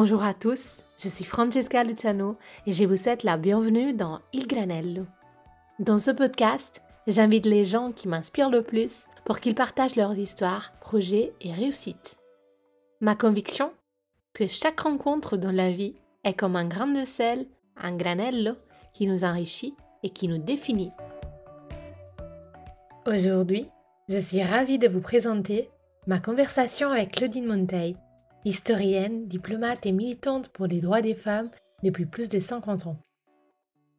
Bonjour à tous, je suis Francesca Luciano et je vous souhaite la bienvenue dans Il Granello. Dans ce podcast, j'invite les gens qui m'inspirent le plus pour qu'ils partagent leurs histoires, projets et réussites. Ma conviction? Que chaque rencontre dans la vie est comme un grain de sel, un granello, qui nous enrichit et qui nous définit. Aujourd'hui, je suis ravie de vous présenter ma conversation avec Claudine Monteil, historienne, diplomate et militante pour les droits des femmes depuis plus de 50 ans.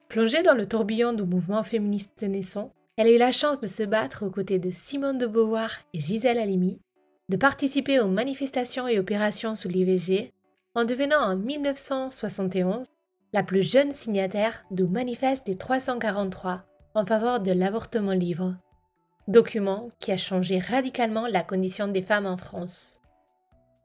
Plongée dans le tourbillon du mouvement féministe naissant, elle a eu la chance de se battre aux côtés de Simone de Beauvoir et Gisèle Halimi, de participer aux manifestations et opérations sous l'IVG, en devenant en 1971 la plus jeune signataire du Manifeste des 343 en faveur de l'avortement libre, document qui a changé radicalement la condition des femmes en France.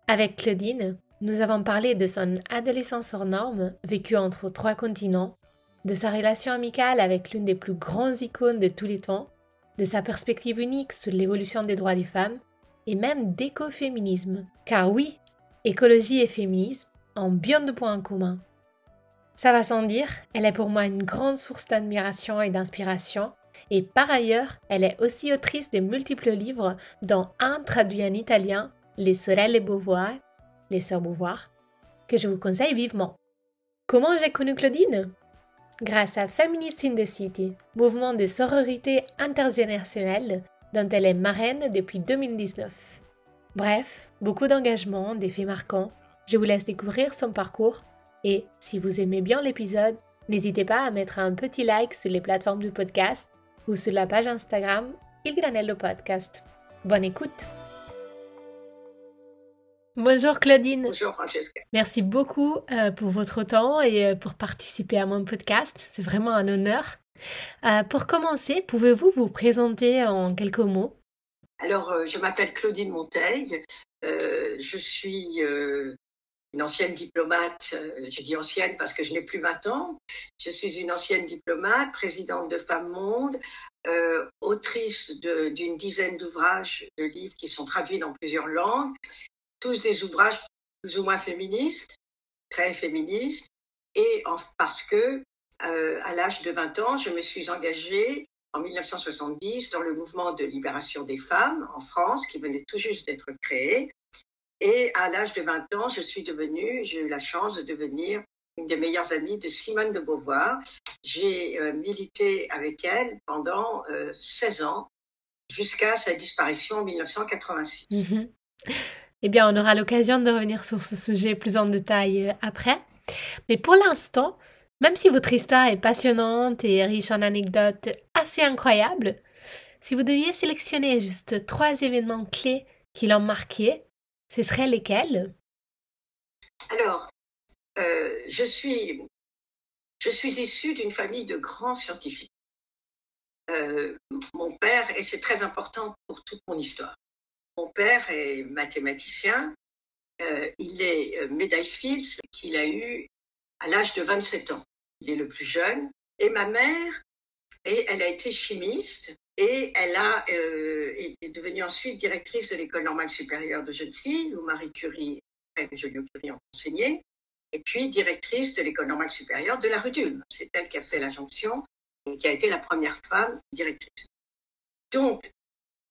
Avec Claudine, nous avons parlé de son adolescence hors norme, vécue entre 3 continents, de sa relation amicale avec l'une des plus grandes icônes de tous les temps, de sa perspective unique sur l'évolution des droits des femmes, et même d'écoféminisme. Car oui, écologie et féminisme ont bien de points en commun. Ça va sans dire, elle est pour moi une grande source d'admiration et d'inspiration, et par ailleurs, elle est aussi autrice de multiples livres, dont un traduit en italien, Les Sorelle Beauvoir, les Sœurs Beauvoir, que je vous conseille vivement. Comment j'ai connu Claudine? Grâce à Feminist in the City, mouvement de sororité intergénérationnelle dont elle est marraine depuis 2019. Bref, beaucoup d'engagement, des faits marquants. Je vous laisse découvrir son parcours et si vous aimez bien l'épisode, n'hésitez pas à mettre un petit like sur les plateformes du podcast ou sur la page Instagram Il Granello Podcast. Bonne écoute! Bonjour Claudine. Bonjour Francesca. Merci beaucoup pour votre temps et pour participer à mon podcast. C'est vraiment un honneur. Pour commencer, pouvez-vous vous présenter en quelques mots? Alors, je m'appelle Claudine Monteil. Je suis une ancienne diplomate. Je dis ancienne parce que je n'ai plus 20 ans. Je suis une ancienne diplomate, présidente de Femmes Monde, autrice d'une dizaine d'ouvrages, de livres qui sont traduits dans plusieurs langues. Tous des ouvrages plus ou moins féministes, très féministes, et parce que à l'âge de 20 ans, je me suis engagée en 1970 dans le mouvement de libération des femmes en France, qui venait tout juste d'être créé. Et à l'âge de 20 ans, j'ai eu la chance de devenir une des meilleures amies de Simone de Beauvoir. J'ai milité avec elle pendant 16 ans, jusqu'à sa disparition en 1986. Eh bien, on aura l'occasion de revenir sur ce sujet plus en détail après. Mais pour l'instant, même si votre histoire est passionnante et riche en anecdotes assez incroyables, si vous deviez sélectionner juste 3 événements clés qui l'ont marqué, ce seraient lesquels? Alors, je suis issue d'une famille de grands scientifiques. Mon père, et c'est très important pour toute mon histoire, mon père est mathématicien, il est médaille Fields qu'il a eu à l'âge de 27 ans. Il est le plus jeune. Et ma mère, elle a été chimiste et elle est devenue ensuite directrice de l'École normale supérieure de jeunes filles où Marie Curie et Joliot-Curie ont enseigné, et puis directrice de l'École normale supérieure de la rue d'Ulm. C'est elle qui a fait la jonction et qui a été la première femme directrice. Donc,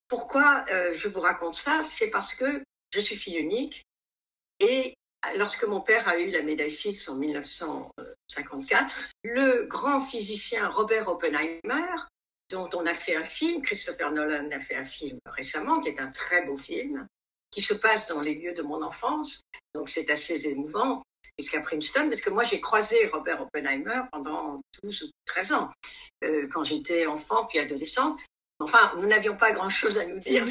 pourquoi je vous raconte ça? C'est parce que je suis fille unique et lorsque mon père a eu la médaille Fields en 1954, le grand physicien Robert Oppenheimer, dont on a fait un film, Christopher Nolan a fait un film récemment, qui est un très beau film, qui se passe dans les lieux de mon enfance, donc c'est assez émouvant, jusqu'à Princeton, parce que moi j'ai croisé Robert Oppenheimer pendant 12 ou 13 ans, quand j'étais enfant puis adolescente. Enfin, nous n'avions pas grand-chose à nous dire.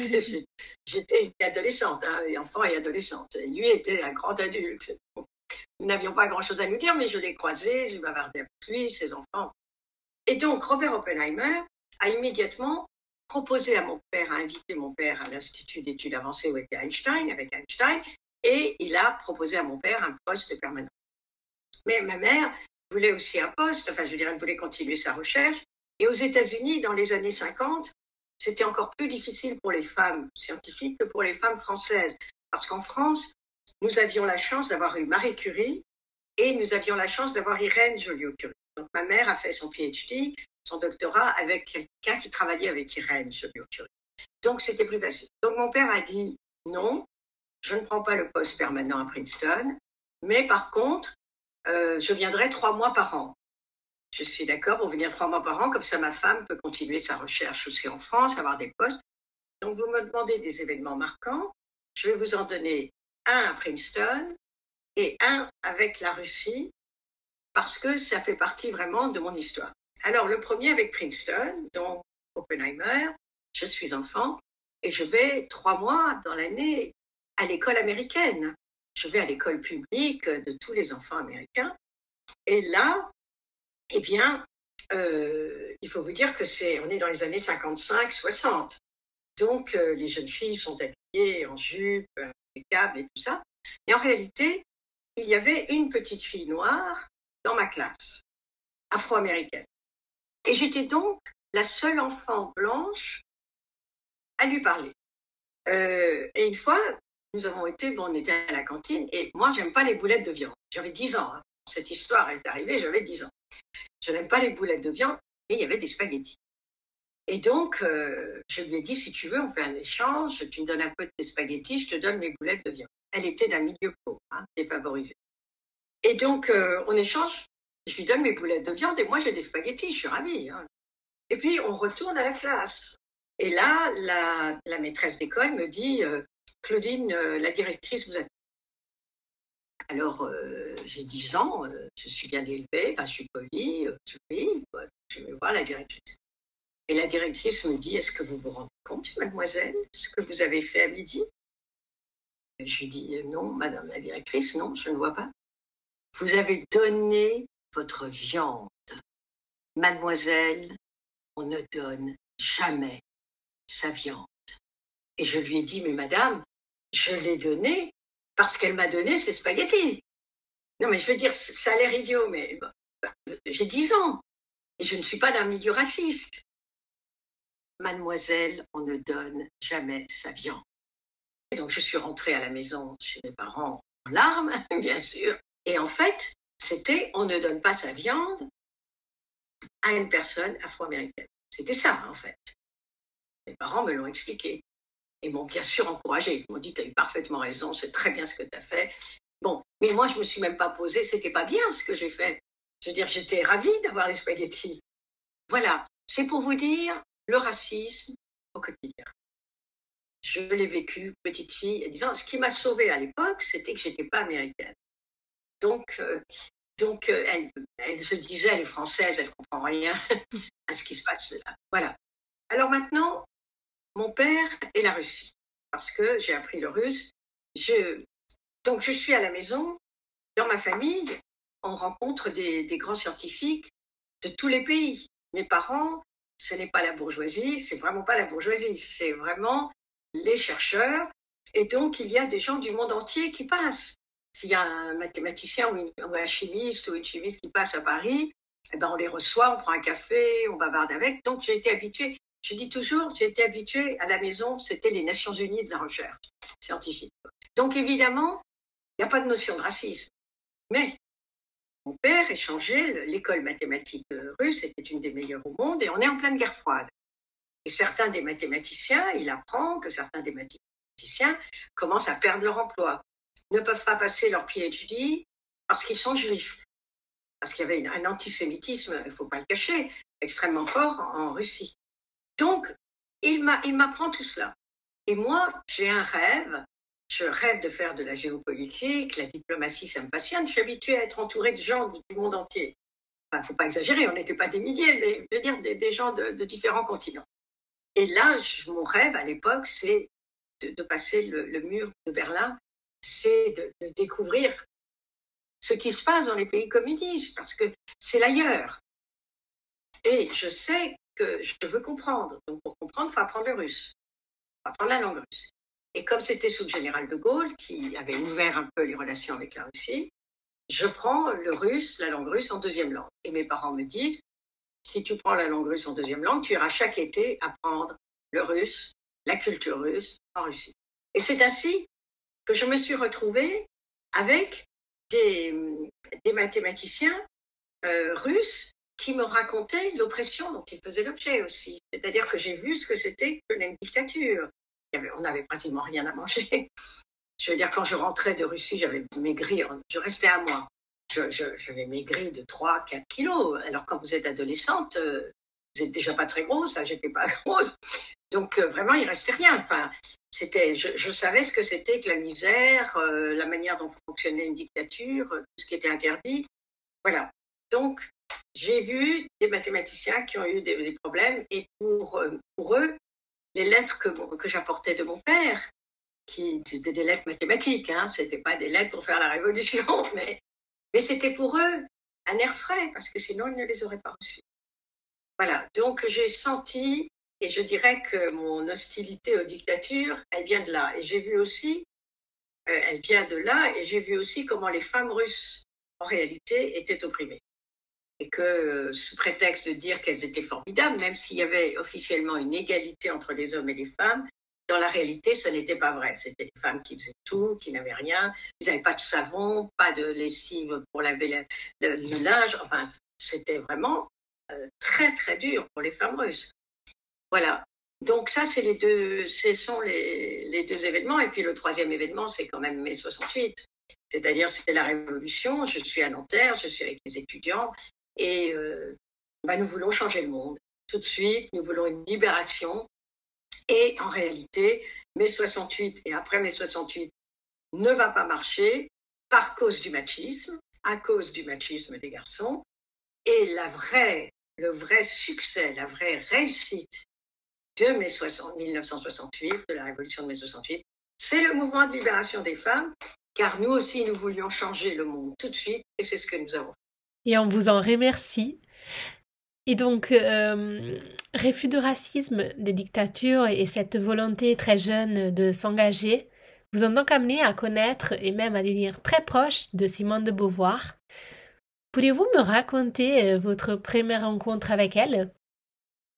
J'étais une adolescente, enfant et adolescente. Lui était un grand adulte. Nous n'avions pas grand-chose à nous dire, mais je l'ai croisé, j'ai bavardé avec lui, ses enfants. Et donc, Robert Oppenheimer a immédiatement proposé à mon père, a invité mon père à l'Institut d'études avancées où était Einstein, avec Einstein, et il a proposé à mon père un poste permanent. Mais ma mère voulait aussi un poste, elle voulait continuer sa recherche. Et aux États-Unis, dans les années 50, c'était encore plus difficile pour les femmes scientifiques que pour les femmes françaises. Parce qu'en France, nous avions la chance d'avoir eu Marie Curie et nous avions la chance d'avoir Irène Joliot-Curie. Donc ma mère a fait son PhD, son doctorat avec quelqu'un qui travaillait avec Irène Joliot-Curie. Donc c'était plus facile. Donc mon père a dit non, je ne prends pas le poste permanent à Princeton, mais par contre, je viendrai 3 mois par an. Je suis d'accord pour venir 3 mois par an, comme ça ma femme peut continuer sa recherche aussi en France, avoir des postes. Donc vous me demandez des événements marquants, je vais vous en donner un à Princeton et un avec la Russie, parce que ça fait partie vraiment de mon histoire. Alors le premier avec Princeton, donc Oppenheimer, je suis enfant et je vais 3 mois dans l'année à l'école américaine. Je vais à l'école publique de tous les enfants américains. Et là, eh bien, il faut vous dire que on est dans les années 55-60. Donc, les jeunes filles sont habillées en jupe, impeccable et tout ça. Et en réalité, il y avait une petite fille noire dans ma classe, afro-américaine. Et j'étais donc la seule enfant blanche à lui parler. Et une fois, nous avons été, on était à la cantine, et moi, j'aime pas les boulettes de viande. J'avais 10 ans. Hein. Cette histoire est arrivée, j'avais 10 ans. Je n'aime pas les boulettes de viande, mais il y avait des spaghettis. Et donc, je lui ai dit, si tu veux, on fait un échange, tu me donnes un peu de tes spaghettis, je te donne mes boulettes de viande. Elle était d'un milieu pauvre, hein, défavorisé. Et donc, on échange, je lui donne mes boulettes de viande, et moi, j'ai des spaghettis, je suis ravie. Hein. Et puis, on retourne à la classe. Et là, la maîtresse d'école me dit, Claudine, la directrice vous a... Alors, j'ai 10 ans, je suis bien élevée, je suis polie, je vais voir la directrice. Et la directrice me dit, est-ce que vous vous rendez compte, mademoiselle, ce que vous avez fait à midi? Et je lui dis, non, madame la directrice, non, je ne vois pas. Vous avez donné votre viande. Mademoiselle, on ne donne jamais sa viande. Et je lui ai dit, mais madame, je l'ai donnée parce qu'elle m'a donné ses spaghettis. Non, mais je veux dire, ça a l'air idiot, mais j'ai 10 ans et je ne suis pas d'un milieu raciste. Mademoiselle, on ne donne jamais sa viande. Et donc, je suis rentrée à la maison chez mes parents en larmes, bien sûr. Et en fait, c'était on ne donne pas sa viande à une personne afro-américaine. C'était ça, en fait. Mes parents me l'ont expliqué. Et m'ont bien sûr encouragé. Ils m'ont dit, tu as eu parfaitement raison, c'est très bien ce que tu as fait. Bon, mais moi, je ne me suis même pas posée, c'était pas bien ce que j'ai fait. Je veux dire, j'étais ravie d'avoir les spaghettis. Voilà, c'est pour vous dire le racisme au quotidien. Je l'ai vécu, petite fille, et disant, ce qui m'a sauvée à l'époque, c'était que je n'étais pas américaine. Donc elle se disait, elle est française, elle ne comprend rien à ce qui se passe là. Voilà. Alors maintenant, mon père et la Russie, parce que j'ai appris le russe. Donc je suis à la maison, dans ma famille, on rencontre des grands scientifiques de tous les pays. Mes parents, ce n'est pas la bourgeoisie, c'est vraiment pas la bourgeoisie, c'est vraiment les chercheurs. Et donc il y a des gens du monde entier qui passent. S'il y a un mathématicien ou un chimiste ou une chimiste qui passe à Paris, eh ben on les reçoit, on prend un café, on bavarde avec. Donc j'ai été habituée. Je dis toujours, j'ai été habituée à la maison, c'était les Nations Unies de la recherche scientifique. Donc évidemment, il n'y a pas de notion de racisme. Mais mon père échangeait, l'école mathématique russe était une des meilleures au monde et on est en pleine guerre froide. Et certains des mathématiciens, il apprend que certains des mathématiciens commencent à perdre leur emploi, ne peuvent pas passer leur PhD parce qu'ils sont juifs. Parce qu'il y avait un antisémitisme, il ne faut pas le cacher, extrêmement fort en Russie. Donc, il m'apprend tout cela. Et moi, j'ai un rêve. Je rêve de faire de la géopolitique, la diplomatie, ça me passionne. Je suis habituée à être entourée de gens du monde entier. Enfin, il ne faut pas exagérer, on n'était pas des milliers, mais je veux dire des gens de différents continents. Et là, mon rêve à l'époque, c'est de passer le mur de Berlin, c'est de découvrir ce qui se passe dans les pays communistes, parce que c'est l'ailleurs. Et je sais que je veux comprendre. Donc, pour comprendre, il faut apprendre le russe. Il faut apprendre la langue russe. Et comme c'était sous le général de Gaulle, qui avait ouvert un peu les relations avec la Russie, je prends le russe, la langue russe en deuxième langue. Et mes parents me disent, si tu prends la langue russe en deuxième langue, tu iras chaque été apprendre le russe, la culture russe en Russie. Et c'est ainsi que je me suis retrouvée avec des, des mathématiciens russes qui me racontaient l'oppression dont ils faisaient l'objet aussi. C'est-à-dire que j'ai vu ce que c'était que une dictature. On n'avait pratiquement rien à manger. Je veux dire, quand je rentrais de Russie, j'avais maigri, je restais à moi. J'avais maigri de 3-4 kilos. Alors quand vous êtes adolescente, vous n'êtes déjà pas très grosse, là j'étais pas grosse. Donc vraiment, il restait rien. Enfin, je savais ce que c'était que la misère, la manière dont fonctionnait une dictature, tout ce qui était interdit. Voilà. Donc, j'ai vu des mathématiciens qui ont eu des problèmes et pour eux, les lettres que j'apportais de mon père, qui c'était des lettres mathématiques, hein, c'était pas des lettres pour faire la révolution, mais c'était pour eux un air frais, parce que sinon ils ne les auraient pas reçus. Voilà, donc j'ai senti, et je dirais que mon hostilité aux dictatures, elle vient de là. Et j'ai vu aussi, elle vient de là, et j'ai vu aussi comment les femmes russes, en réalité, étaient opprimées. Et que, sous prétexte de dire qu'elles étaient formidables, même s'il y avait officiellement une égalité entre les hommes et les femmes, dans la réalité, ce n'était pas vrai. C'était des femmes qui faisaient tout, qui n'avaient rien. Ils n'avaient pas de savon, pas de lessive pour laver le linge. Enfin, c'était vraiment très, très dur pour les femmes russes. Voilà. Donc ça, ce sont les deux événements. Et puis le troisième événement, c'est quand même mai 68. C'est-à-dire, c'est la Révolution. Je suis à Nanterre, je suis avec les étudiants. Et nous voulons changer le monde. Tout de suite, nous voulons une libération. Et en réalité, mai 68 et après mai 68 ne va pas marcher par cause du machisme, à cause du machisme des garçons. Et le vrai succès, la vraie réussite de 1968, de la révolution de mai 68, c'est le mouvement de libération des femmes, car nous aussi, nous voulions changer le monde tout de suite, et c'est ce que nous avons fait. Et on vous en remercie. Et donc, refus de racisme, des dictatures et cette volonté très jeune de s'engager vous ont donc amené à connaître et même à devenir très proche de Simone de Beauvoir. Pourriez-vous me raconter votre première rencontre avec elle?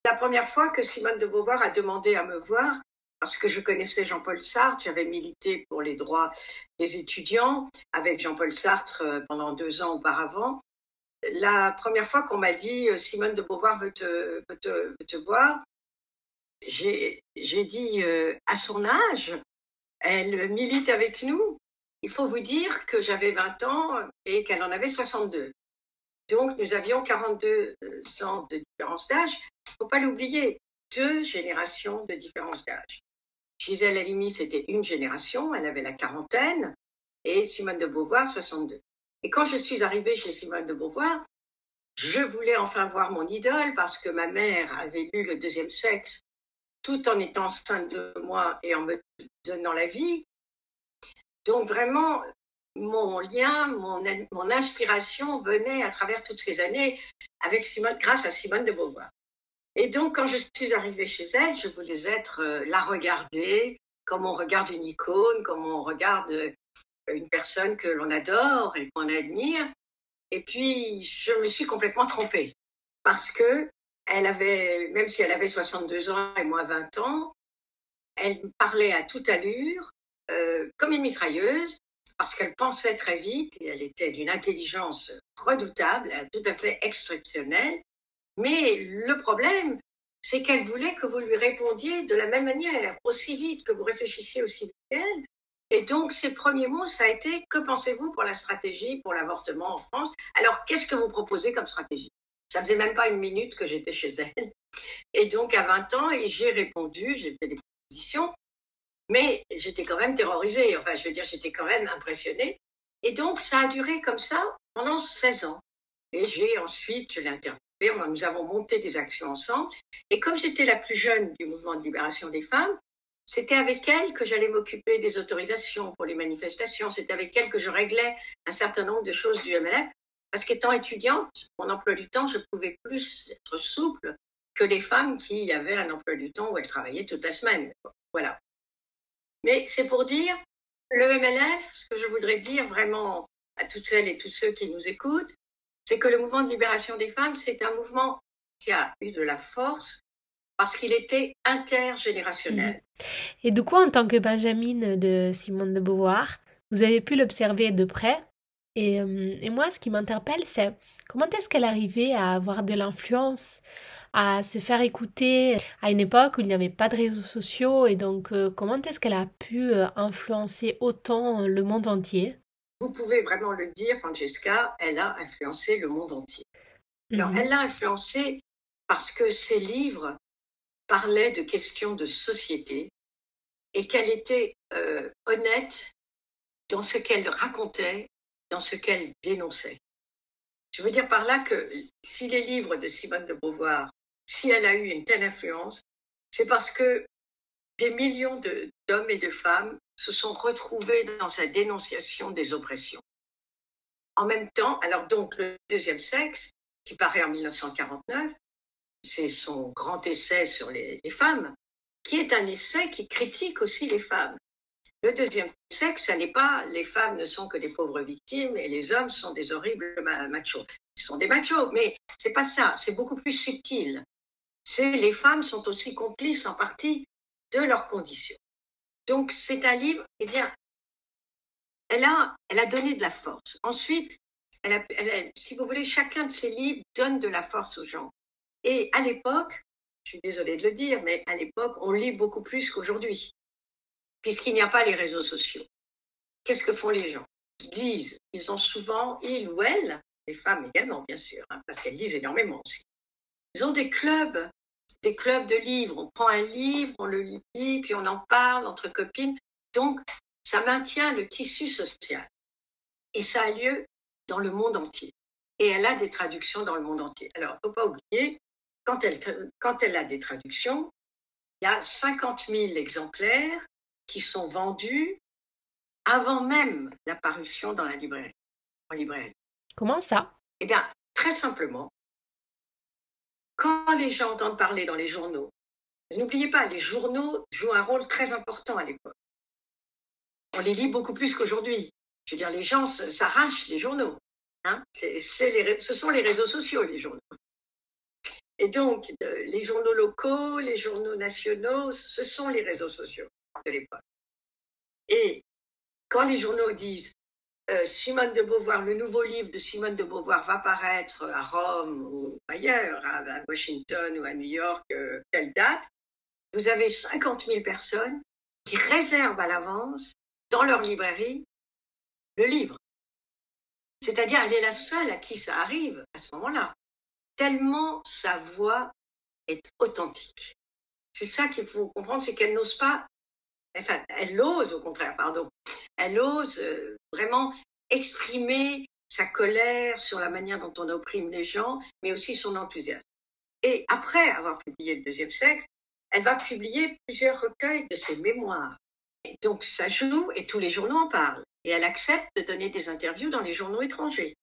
La première fois que Simone de Beauvoir a demandé à me voir, parce que je connaissais Jean-Paul Sartre, j'avais milité pour les droits des étudiants avec Jean-Paul Sartre pendant 2 ans auparavant. La première fois qu'on m'a dit Simone de Beauvoir veut te voir, j'ai dit à son âge, elle milite avec nous. Il faut vous dire que j'avais 20 ans et qu'elle en avait 62. Donc nous avions 42 ans de différence d'âge. Il ne faut pas l'oublier, 2 générations de différence d'âge. Gisèle Halimi, c'était une génération, elle avait la quarantaine, et Simone de Beauvoir, 62. Et quand je suis arrivée chez Simone de Beauvoir, je voulais enfin voir mon idole parce que ma mère avait lu Le Deuxième Sexe tout en étant enceinte de moi et en me donnant la vie. Donc vraiment, mon lien, mon inspiration venait à travers toutes ces années avec Simone, grâce à Simone de Beauvoir. Et donc, quand je suis arrivée chez elle, je voulais la regarder comme on regarde une icône, comme on regarde une personne que l'on adore et qu'on admire. Et puis, je me suis complètement trompée parce que même si elle avait 62 ans et moi 20 ans, elle parlait à toute allure, comme une mitrailleuse, parce qu'elle pensait très vite et elle était d'une intelligence redoutable, tout à fait exceptionnelle. Mais le problème, c'est qu'elle voulait que vous lui répondiez de la même manière, aussi vite, que vous réfléchissiez aussi vite qu'elle. Et donc, ses premiers mots, ça a été « Que pensez-vous pour la stratégie pour l'avortement en France ?» Alors, qu'est-ce que vous proposez comme stratégie? Ça faisait même pas 1 minute que j'étais chez elle. Et donc, à 20 ans, et j'ai répondu, j'ai fait des propositions, mais j'étais quand même terrorisée. Enfin, je veux dire, j'étais quand même impressionnée. Et donc, ça a duré comme ça pendant 16 ans. Et ensuite, je l'ai interviewée. Nous avons monté des actions ensemble. Et comme j'étais la plus jeune du mouvement de libération des femmes, c'était avec elle que j'allais m'occuper des autorisations pour les manifestations. C'était avec elle que je réglais un certain nombre de choses du MLF. Parce qu'étant étudiante, mon emploi du temps, je pouvais plus être souple que les femmes qui avaient un emploi du temps où elles travaillaient toute la semaine. Voilà. Mais c'est pour dire, le MLF, ce que je voudrais dire vraiment à toutes celles et tous ceux qui nous écoutent, c'est que le mouvement de libération des femmes, c'est un mouvement qui a eu de la force parce qu'il était intergénérationnel. Et du coup, en tant que Benjamine de Simone de Beauvoir, vous avez pu l'observer de près. Et moi, ce qui m'interpelle, c'est comment est-ce qu'elle arrivait à avoir de l'influence, à se faire écouter à une époque où il n'y avait pas de réseaux sociaux, et donc comment est-ce qu'elle a pu influencer autant le monde entier? Vous pouvez vraiment le dire, Francesca, elle a influencé le monde entier. Alors, Mhm. elle l'a influencé parce que ses livres parlaient de questions de société et qu'elle était honnête dans ce qu'elle racontait, dans ce qu'elle dénonçait. Je veux dire par là que si les livres de Simone de Beauvoir, si elle a eu une telle influence, c'est parce que des millions d'hommes et de femmes se sont retrouvés dans sa dénonciation des oppressions. En même temps, alors donc le deuxième sexe, qui paraît en 1949, c'est son grand essai sur les femmes, qui est un essai qui critique aussi les femmes. Le deuxième sexe, ça n'est pas les femmes ne sont que des pauvres victimes et les hommes sont des horribles machos. Ils sont des machos, mais c'est pas ça, c'est beaucoup plus subtil. C'est les femmes sont aussi complices en partie de leurs conditions. Donc c'est un livre, eh bien, elle a donné de la force. Ensuite, si vous voulez, chacun de ses livres donne de la force aux gens. Et à l'époque, je suis désolée de le dire, mais à l'époque, on lit beaucoup plus qu'aujourd'hui, puisqu'il n'y a pas les réseaux sociaux. Qu'est-ce que font les gens? Ils lisent. Ils ont souvent, ils ou elles, les femmes également, bien sûr, parce qu'elles lisent énormément aussi. Ils ont des clubs de livres. On prend un livre, on le lit, puis on en parle entre copines. Donc, ça maintient le tissu social. Et ça a lieu dans le monde entier. Et elle a des traductions dans le monde entier. Alors, il ne faut pas oublier, quand elle a des traductions, il y a 50 000 exemplaires qui sont vendus avant même la parution dans la librairie, en librairie. Comment ça? Eh bien, très simplement, quand les gens entendent parler dans les journaux, n'oubliez pas, les journaux jouent un rôle très important à l'époque. On les lit beaucoup plus qu'aujourd'hui. Je veux dire, les gens s'arrachent les journaux. Hein, ce sont les réseaux sociaux, les journaux. Et donc, les journaux locaux, les journaux nationaux, ce sont les réseaux sociaux de l'époque. Et quand les journaux disent Simone de Beauvoir, le nouveau livre de Simone de Beauvoir va paraître à Rome ou ailleurs, à Washington ou à New York, telle date, vous avez 50 000 personnes qui réservent à l'avance dans leur librairie le livre. C'est-à-dire, elle est la seule à qui ça arrive à ce moment-là, tellement sa voix est authentique. C'est ça qu'il faut comprendre, c'est qu'elle n'ose pas, enfin, elle ose au contraire, pardon, elle ose vraiment exprimer sa colère sur la manière dont on opprime les gens, mais aussi son enthousiasme. Et après avoir publié Le deuxième sexe, elle va publier plusieurs recueils de ses mémoires. Et donc ça joue et tous les journaux en parlent. Et elle accepte de donner des interviews dans les journaux étrangers.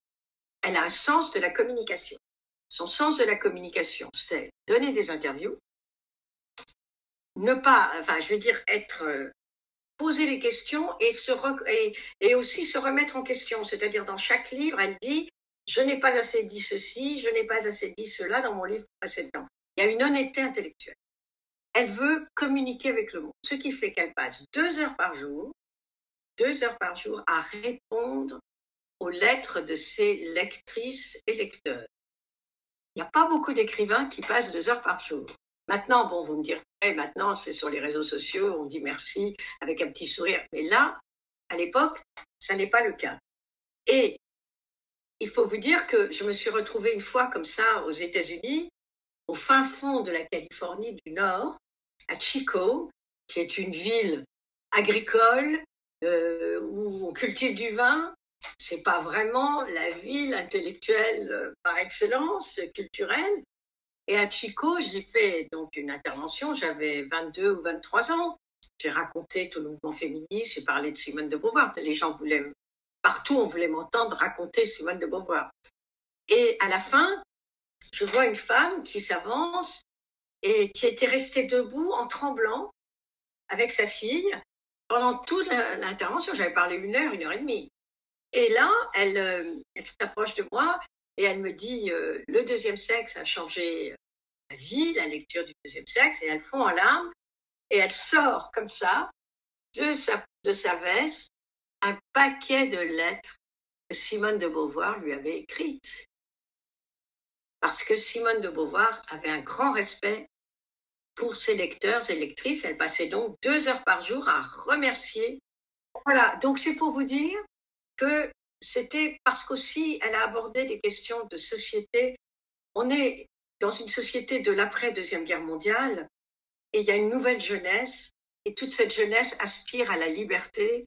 Elle a un sens de la communication. Son sens de la communication, c'est donner des interviews, ne pas, enfin je veux dire poser les questions et aussi se remettre en question. C'est-à-dire dans chaque livre, elle dit je n'ai pas assez dit ceci, je n'ai pas assez dit cela dans mon livre précédent. Il y a une honnêteté intellectuelle. Elle veut communiquer avec le monde, ce qui fait qu'elle passe 2 heures par jour à répondre aux lettres de ses lectrices et lecteurs. Il n'y a pas beaucoup d'écrivains qui passent 2 heures par jour. Maintenant, bon, vous me direz, maintenant c'est sur les réseaux sociaux, on dit merci avec un petit sourire. Mais là, à l'époque, ça n'est pas le cas. Et il faut vous dire que je me suis retrouvée une fois comme ça aux États-Unis, au fin fond de la Californie du Nord, à Chico, qui est une ville agricole où on cultive du vin. C'est pas vraiment la ville intellectuelle par excellence, culturelle. Et à Chico, j'ai fait donc une intervention, j'avais 22 ou 23 ans. J'ai raconté tout le mouvement féministe, j'ai parlé de Simone de Beauvoir. Les gens partout on voulait m'entendre raconter Simone de Beauvoir. Et à la fin, je vois une femme qui s'avance et qui était restée debout en tremblant avec sa fille pendant toute l'intervention. J'avais parlé 1 heure, 1 heure et demie. Et là, elle s'approche de moi et elle me dit le deuxième sexe a changé la vie, la lecture du deuxième sexe, et elle fond en larmes, et elle sort comme ça, de sa veste, un paquet de lettres que Simone de Beauvoir lui avait écrites. Parce que Simone de Beauvoir avait un grand respect pour ses lecteurs et lectrices. Elle passait donc 2 heures par jour à remercier. Voilà, donc c'est pour vous dire que c'était parce qu'aussi elle a abordé des questions de société. On est dans une société de l'après-Deuxième Guerre mondiale et il y a une nouvelle jeunesse et toute cette jeunesse aspire à la liberté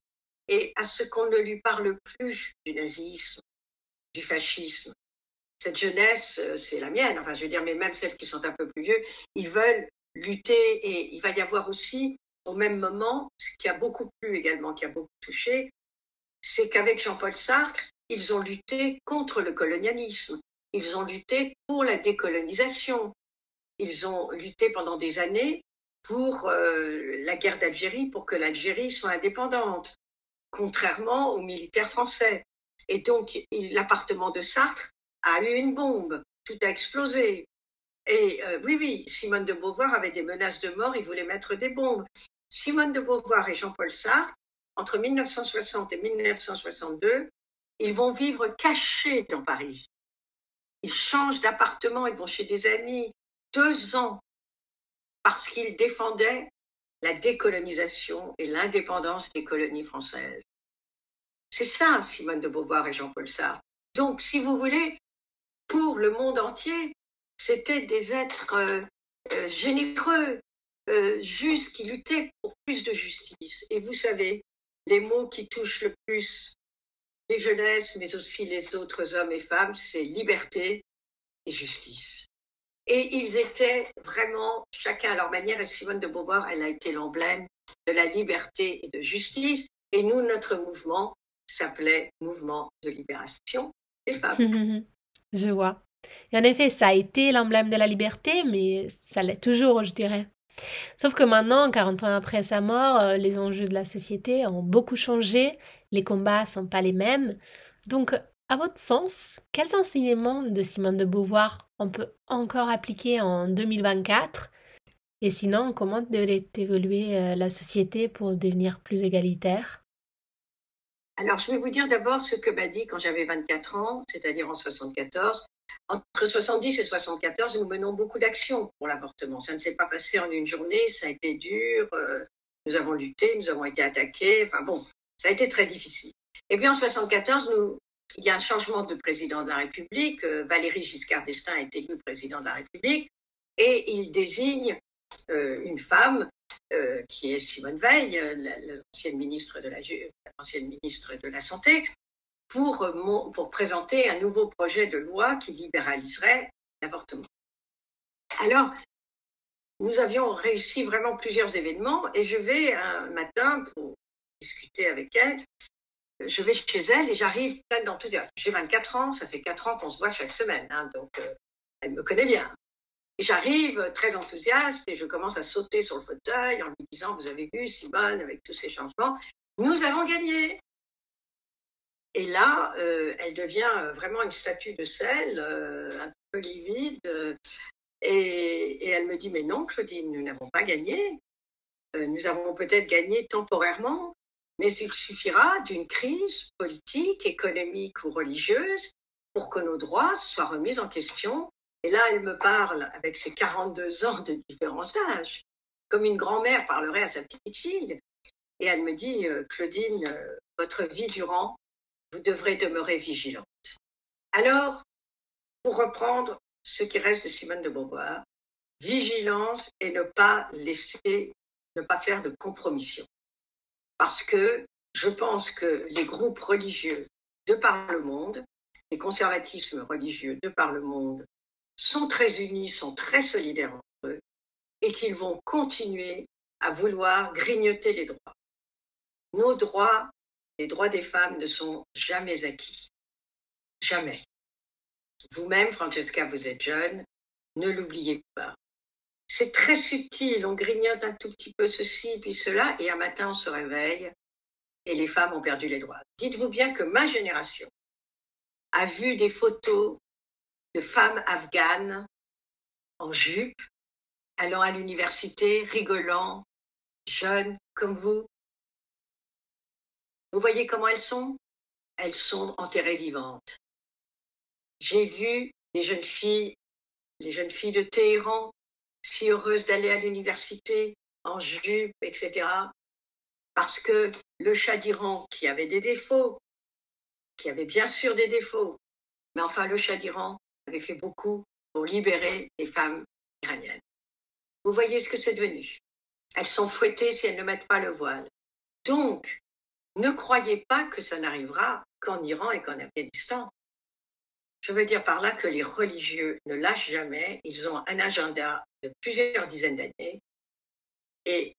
et à ce qu'on ne lui parle plus du nazisme, du fascisme. Cette jeunesse, c'est la mienne, enfin je veux dire, mais même celles qui sont un peu plus vieux, ils veulent lutter et il va y avoir aussi au même moment, ce qui a beaucoup plu également, qui a beaucoup touché, c'est qu'avec Jean-Paul Sartre, ils ont lutté contre le colonialisme, ils ont lutté pour la décolonisation, ils ont lutté pendant des années pour la guerre d'Algérie, pour que l'Algérie soit indépendante, contrairement aux militaires français. Et donc, l'appartement de Sartre a eu une bombe, tout a explosé. Et oui, Simone de Beauvoir avait des menaces de mort, il voulait mettre des bombes. Simone de Beauvoir et Jean-Paul Sartre, entre 1960 et 1962, ils vont vivre cachés dans Paris. Ils changent d'appartement, ils vont chez des amis, 2 ans, parce qu'ils défendaient la décolonisation et l'indépendance des colonies françaises. C'est ça, Simone de Beauvoir et Jean-Paul Sartre. Donc, si vous voulez, pour le monde entier, c'était des êtres généreux, justes, qui luttaient pour plus de justice. Et vous savez, les mots qui touchent le plus les jeunesses, mais aussi les autres hommes et femmes, c'est liberté et justice. Et ils étaient vraiment, chacun à leur manière, et Simone de Beauvoir, elle a été l'emblème de la liberté et de justice. Et nous, notre mouvement s'appelait Mouvement de libération des femmes. Je vois. Et en effet, ça a été l'emblème de la liberté, mais ça l'est toujours, je dirais. Sauf que maintenant, 40 ans après sa mort, les enjeux de la société ont beaucoup changé, les combats sont pas les mêmes. Donc, à votre sens, quels enseignements de Simone de Beauvoir on peut encore appliquer en 2024? Et sinon, comment devrait évoluer la société pour devenir plus égalitaire? Alors, je vais vous dire d'abord ce que m'a dit quand j'avais 24 ans, c'est-à-dire en 74. Entre 70 et 74, nous menons beaucoup d'actions pour l'avortement. Ça ne s'est pas passé en une journée, ça a été dur, nous avons lutté, nous avons été attaqués, enfin bon, ça a été très difficile. Et puis en 74, il y a un changement de président de la République, Valéry Giscard d'Estaing est élu président de la République, et il désigne une femme qui est Simone Veil, l'ancienne ministre de la Santé, pour présenter un nouveau projet de loi qui libéraliserait l'avortement. Alors, nous avions réussi vraiment plusieurs événements et je vais un matin pour discuter avec elle. Je vais chez elle et j'arrive pleine d'enthousiasme. J'ai 24 ans, ça fait 4 ans qu'on se voit chaque semaine, hein, donc elle me connaît bien. Et j'arrive très enthousiaste et je commence à sauter sur le fauteuil en lui disant « Vous avez vu, Simone, avec tous ces changements, nous avons gagné !» Et là, elle devient vraiment une statue de sel, un peu livide. Et elle me dit « Mais non, Claudine, nous n'avons pas gagné. Nous avons peut-être gagné temporairement, mais il suffira d'une crise politique, économique ou religieuse pour que nos droits soient remis en question. » Et là, elle me parle avec ses 42 ans de différence d'âge, comme une grand-mère parlerait à sa petite fille. Et elle me dit « Claudine, votre vie durant, vous devrez demeurer vigilante. » Alors, pour reprendre ce qui reste de Simone de Beauvoir, vigilance et ne pas faire de compromission. Parce que je pense que les groupes religieux de par le monde, les conservatismes religieux de par le monde, sont très unis, sont très solidaires entre eux, et qu'ils vont continuer à vouloir grignoter les droits. Nos droits, les droits des femmes ne sont jamais acquis. Jamais. Vous-même, Francesca, vous êtes jeune, ne l'oubliez pas. C'est très subtil, on grignote un tout petit peu ceci, puis cela, et un matin on se réveille et les femmes ont perdu les droits. Dites-vous bien que ma génération a vu des photos de femmes afghanes en jupe, allant à l'université, rigolant, jeunes comme vous. Vous voyez comment elles sont? Elles sont enterrées vivantes. J'ai vu les jeunes filles de Téhéran, si heureuses d'aller à l'université, en jupe, etc. Parce que le Shah d'Iran, qui avait des défauts, qui avait bien sûr des défauts, mais enfin le Shah d'Iran avait fait beaucoup pour libérer les femmes iraniennes. Vous voyez ce que c'est devenu. Elles sont fouettées si elles ne mettent pas le voile. Donc, ne croyez pas que ça n'arrivera qu'en Iran et qu'en Afghanistan. Je veux dire par là que les religieux ne lâchent jamais. Ils ont un agenda de plusieurs dizaines d'années et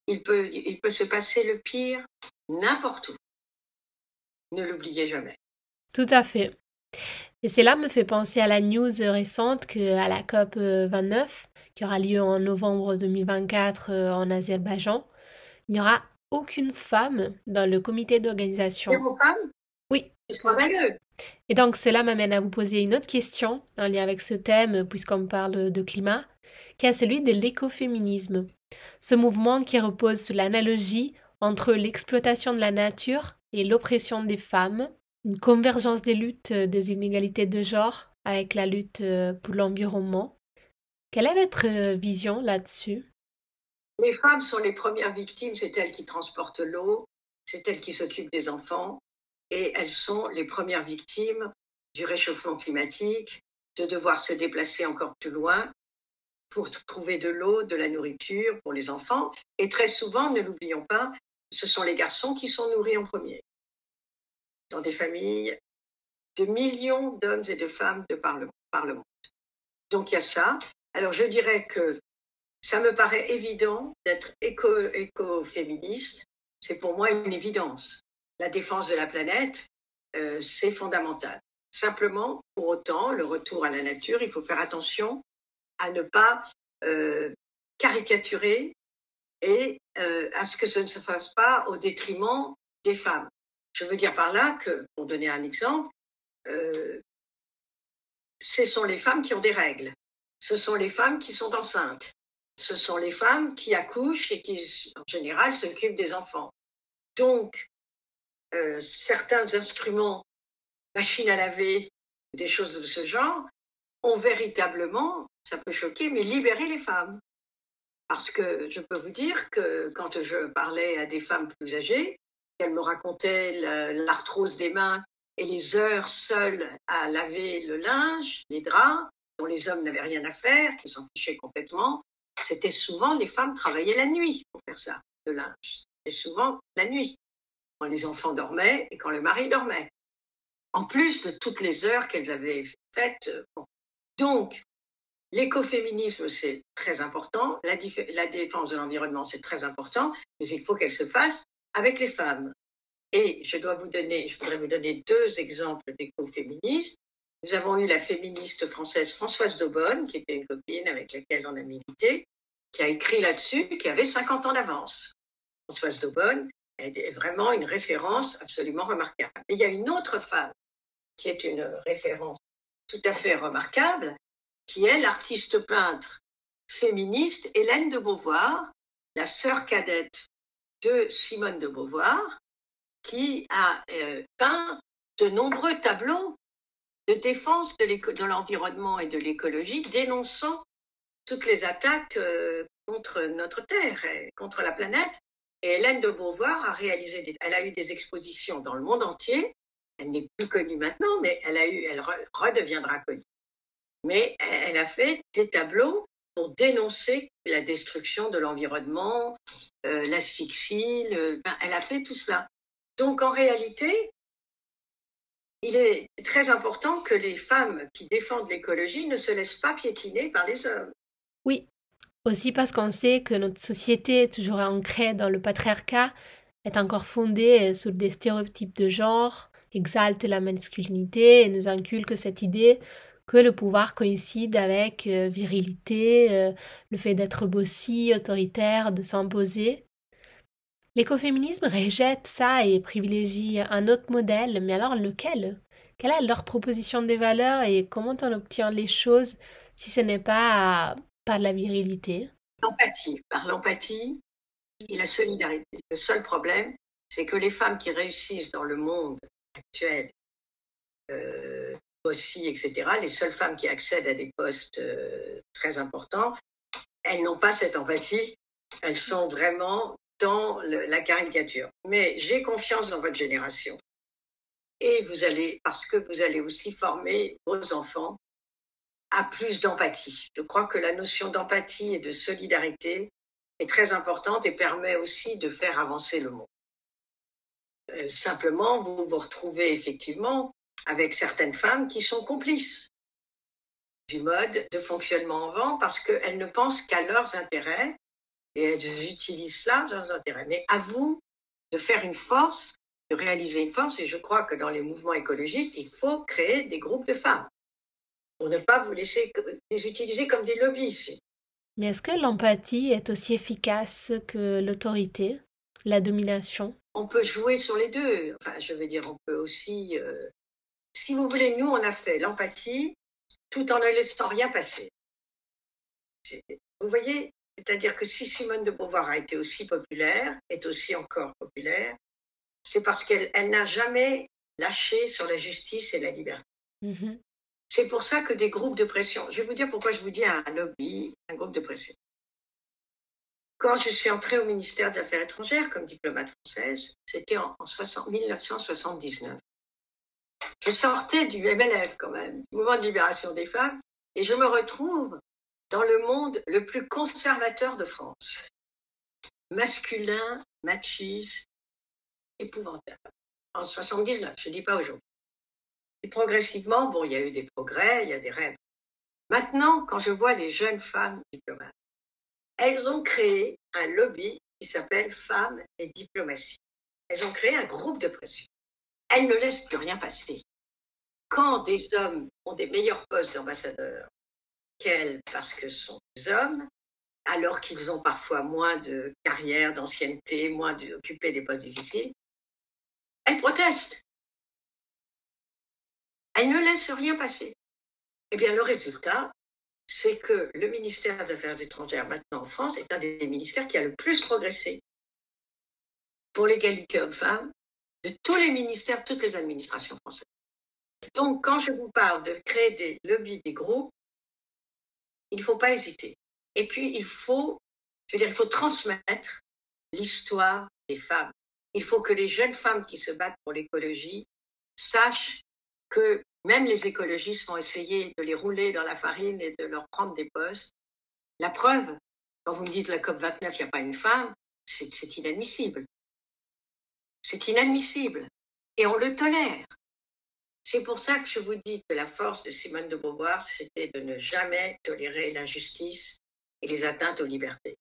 il peut se passer le pire n'importe où. Ne l'oubliez jamais. Tout à fait. Et cela me fait penser à la news récente qu'à la COP 29, qui aura lieu en novembre 2024 en Azerbaïdjan, il n'y aura aucune femme dans le comité d'organisation. Et vos femmes? Oui. C'est scandaleux. Et donc cela m'amène à vous poser une autre question en lien avec ce thème, puisqu'on parle de climat, qui est celui de l'écoféminisme. Ce mouvement qui repose sur l'analogie entre l'exploitation de la nature et l'oppression des femmes, une convergence des luttes des inégalités de genre avec la lutte pour l'environnement. Quelle est votre vision là-dessus? Les femmes sont les premières victimes, c'est elles qui transportent l'eau, c'est elles qui s'occupent des enfants, et elles sont les premières victimes du réchauffement climatique, de devoir se déplacer encore plus loin pour trouver de l'eau, de la nourriture pour les enfants. Et très souvent, ne l'oublions pas, ce sont les garçons qui sont nourris en premier. Dans des familles de millions d'hommes et de femmes de par le monde. Donc il y a ça. Alors je dirais que ça me paraît évident d'être écoféministe. C'est pour moi une évidence. La défense de la planète, c'est fondamental. Simplement, pour autant, le retour à la nature, il faut faire attention à ne pas caricaturer et à ce que ce ne se fasse pas au détriment des femmes. Je veux dire par là que, pour donner un exemple, ce sont les femmes qui ont des règles, ce sont les femmes qui sont enceintes, ce sont les femmes qui accouchent et qui, en général, s'occupent des enfants. Donc, certains instruments, machines à laver, des choses de ce genre, ont véritablement, ça peut choquer, mais libéré les femmes. Parce que je peux vous dire que quand je parlais à des femmes plus âgées, elles me racontaient l'arthrose des mains et les heures seules à laver le linge, les draps, dont les hommes n'avaient rien à faire, qu'ils s'en fichaient complètement. C'était souvent, les femmes travaillaient la nuit pour faire ça, le linge. C'était souvent la nuit, quand les enfants dormaient et quand le mari dormait. En plus de toutes les heures qu'elles avaient faites. Bon. Donc, l'écoféminisme, c'est très important. La défense de l'environnement, c'est très important. Mais il faut qu'elle se fasse avec les femmes. Et je voudrais vous donner deux exemples d'écoféministes. Nous avons eu la féministe française Françoise Daubonne, qui était une copine avec laquelle on a milité, qui a écrit là-dessus, qui avait 50 ans d'avance. Françoise Daubonne est vraiment une référence absolument remarquable. Mais il y a une autre femme qui est une référence tout à fait remarquable, qui est l'artiste peintre féministe Hélène de Beauvoir, la sœur cadette de Simone de Beauvoir, qui a peint de nombreux tableaux de défense de l'environnement et de l'écologie, dénonçant toutes les attaques contre notre Terre et contre la planète. Et Hélène de Beauvoir elle a eu des expositions dans le monde entier. Elle n'est plus connue maintenant, mais elle redeviendra connue. Mais elle a fait des tableaux pour dénoncer la destruction de l'environnement, l'asphyxie, elle a fait tout cela. Donc en réalité, il est très important que les femmes qui défendent l'écologie ne se laissent pas piétiner par les hommes. Oui, aussi parce qu'on sait que notre société, toujours ancrée dans le patriarcat, est encore fondée sur des stéréotypes de genre, exalte la masculinité et nous inculque cette idée que le pouvoir coïncide avec virilité, le fait d'être bossy, autoritaire, de s'imposer. L'écoféminisme rejette ça et privilégie un autre modèle, mais alors lequel? Quelle est leur proposition des valeurs et comment on obtient les choses si ce n'est pas par la virilité? L'empathie, par l'empathie et la solidarité. Le seul problème, c'est que les femmes qui réussissent dans le monde actuel, aussi, etc., les seules femmes qui accèdent à des postes très importants, elles n'ont pas cette empathie, elles sont vraiment dans la caricature. Mais j'ai confiance dans votre génération. Et parce que vous allez aussi former vos enfants à plus d'empathie. Je crois que la notion d'empathie et de solidarité est très importante et permet aussi de faire avancer le monde. Simplement, vous vous retrouvez effectivement avec certaines femmes qui sont complices du mode de fonctionnement en vent parce qu'elles ne pensent qu'à leurs intérêts et elles utilisent cela dans leurs intérêts. Mais à vous de faire une force, de réaliser une force, et je crois que dans les mouvements écologistes, il faut créer des groupes de femmes pour ne pas vous laisser les utiliser comme des lobbies. Mais est-ce que l'empathie est aussi efficace que l'autorité, la domination? On peut jouer sur les deux. Enfin, je veux dire, on peut aussi... si vous voulez, nous, on a fait l'empathie tout en ne laissant rien passer. Vous voyez, c'est-à-dire que si Simone de Beauvoir a été aussi populaire, est aussi encore populaire, c'est parce qu'elle n'a jamais lâché sur la justice et la liberté. Mhm. C'est pour ça que des groupes de pression, je vais vous dire pourquoi je vous dis un lobby, un groupe de pression. Quand je suis entrée au ministère des Affaires étrangères comme diplomate française, c'était en 1979. Je sortais du MLF quand même, du Mouvement de libération des femmes, et je me retrouve dans le monde le plus conservateur de France. Masculin, machiste, épouvantable. En 79, je ne dis pas aujourd'hui. Et progressivement, bon, il y a eu des progrès, il y a des rêves. Maintenant, quand je vois les jeunes femmes diplomates, elles ont créé un lobby qui s'appelle Femmes et Diplomatie. Elles ont créé un groupe de pression. Elles ne laissent plus rien passer. Quand des hommes ont des meilleurs postes d'ambassadeurs qu'elles, parce que ce sont des hommes, alors qu'ils ont parfois moins de carrière, d'ancienneté, moins d'occuper des postes difficiles, elles protestent. Elles ne laissent rien passer. Eh bien, le résultat, c'est que le ministère des Affaires étrangères, maintenant en France, est un des ministères qui a le plus progressé pour l'égalité hommes-femmes de tous les ministères, toutes les administrations françaises. Donc, quand je vous parle de créer des lobbies, des groupes, il ne faut pas hésiter. Et puis, il faut transmettre l'histoire des femmes. Il faut que les jeunes femmes qui se battent pour l'écologie sachent que même les écologistes vont essayer de les rouler dans la farine et de leur prendre des postes. La preuve, quand vous me dites la COP29, il n'y a pas une femme, c'est inadmissible. C'est inadmissible. Et on le tolère. C'est pour ça que je vous dis que la force de Simone de Beauvoir, c'était de ne jamais tolérer l'injustice et les atteintes aux libertés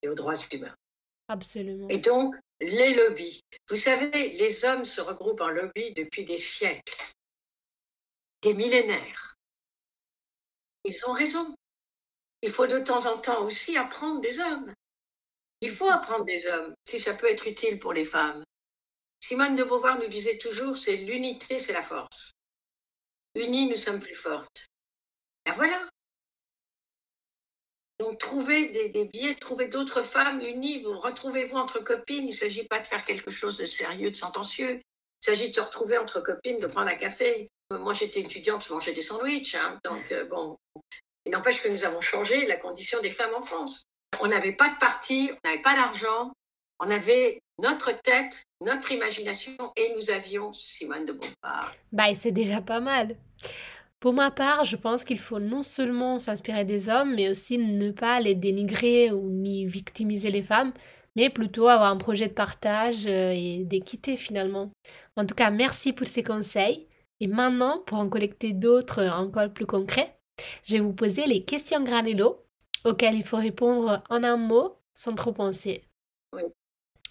et aux droits humains. Absolument. Et donc, les lobbies. Vous savez, les hommes se regroupent en lobbies depuis des siècles, des millénaires. Ils ont raison. Il faut de temps en temps aussi apprendre des hommes. Il faut apprendre des hommes, si ça peut être utile pour les femmes. Simone de Beauvoir nous disait toujours, c'est l'unité, c'est la force. Unis, nous sommes plus fortes. Ben voilà. Donc, trouvez des biais, trouvez d'autres femmes unies, retrouvez-vous entre copines. Il ne s'agit pas de faire quelque chose de sérieux, de sentencieux. Il s'agit de se retrouver entre copines, de prendre un café. Moi, j'étais étudiante, je mangeais des sandwichs. Donc, bon, il n'empêche que nous avons changé la condition des femmes en France. On n'avait pas de parti, on n'avait pas d'argent, on avait notre tête, notre imagination et nous avions Simone de Beauvoir. Bah, c'est déjà pas mal. Pour ma part, je pense qu'il faut non seulement s'inspirer des hommes, mais aussi ne pas les dénigrer ou ni victimiser les femmes, mais plutôt avoir un projet de partage et d'équité finalement. En tout cas, merci pour ces conseils. Et maintenant, pour en collecter d'autres encore plus concrets, je vais vous poser les questions granulo auxquelles il faut répondre en un mot sans trop penser. Oui.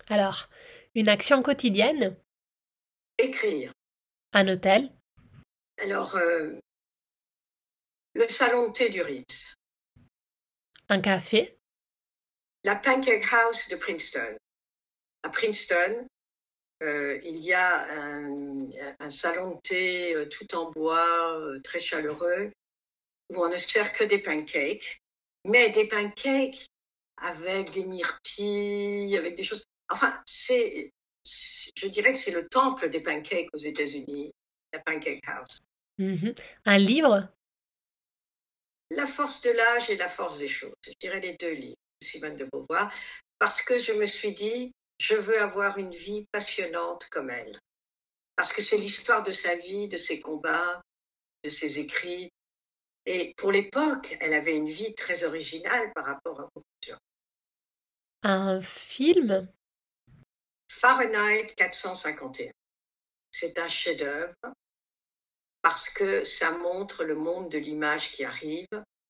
Alors, une action quotidienne, Écrire. un hôtel, Alors, le salon de thé du Ritz, un café, la Pancake House de Princeton. À Princeton, il y a un salon de thé tout en bois, très chaleureux, où on ne sert que des pancakes, mais des pancakes avec des myrtilles, avec des choses. Enfin, je dirais que c'est le temple des pancakes aux États-Unis, la Pancake House. Mhm. Un livre? La force de l'âge et la force des choses. Je dirais les 2 livres de Simone de Beauvoir, parce que je me suis dit, je veux avoir une vie passionnante comme elle. Parce que c'est l'histoire de sa vie, de ses combats, de ses écrits. Et pour l'époque, elle avait une vie très originale par rapport à beaucoup de gens. Un film? Fahrenheit 451. C'est un chef-d'œuvre parce que ça montre le monde de l'image qui arrive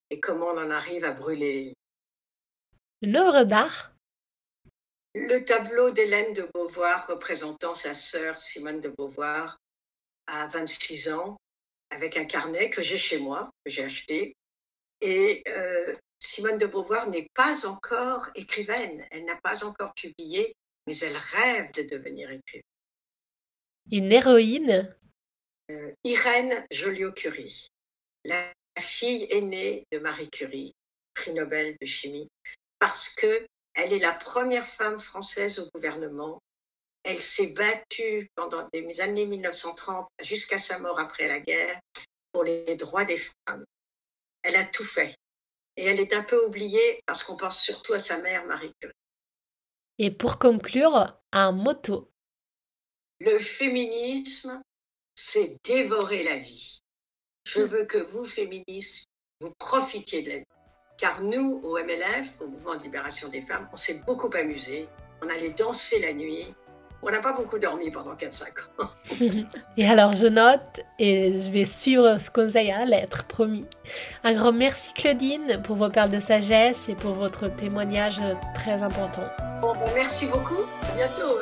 et comment on en arrive à brûler. Une œuvre d'art? Le tableau d'Hélène de Beauvoir représentant sa sœur Simone de Beauvoir à 26 ans, avec un carnet que j'ai chez moi, que j'ai acheté. Et Simone de Beauvoir n'est pas encore écrivaine, elle n'a pas encore publié, mais elle rêve de devenir écrivaine. Une héroïne? Irène Joliot-Curie, la fille aînée de Marie Curie, prix Nobel de chimie, parce qu'elle est la première femme française au gouvernement. Elle s'est battue pendant les années 1930 jusqu'à sa mort après la guerre pour les droits des femmes. Elle a tout fait. Et elle est un peu oubliée parce qu'on pense surtout à sa mère, Marie Curie. Et pour conclure, un motto. Le féminisme, c'est dévorer la vie. Je veux que vous, féministes, vous profitiez de la vie. Car nous, au MLF, au Mouvement de Libération des Femmes, on s'est beaucoup amusés. On allait danser la nuit. On n'a pas beaucoup dormi pendant 4-5 ans. Et alors je note et je vais suivre ce conseil à la lettre, promis. Un grand merci Claudine pour vos perles de sagesse et pour votre témoignage très important. Bon, ben, merci beaucoup. À bientôt.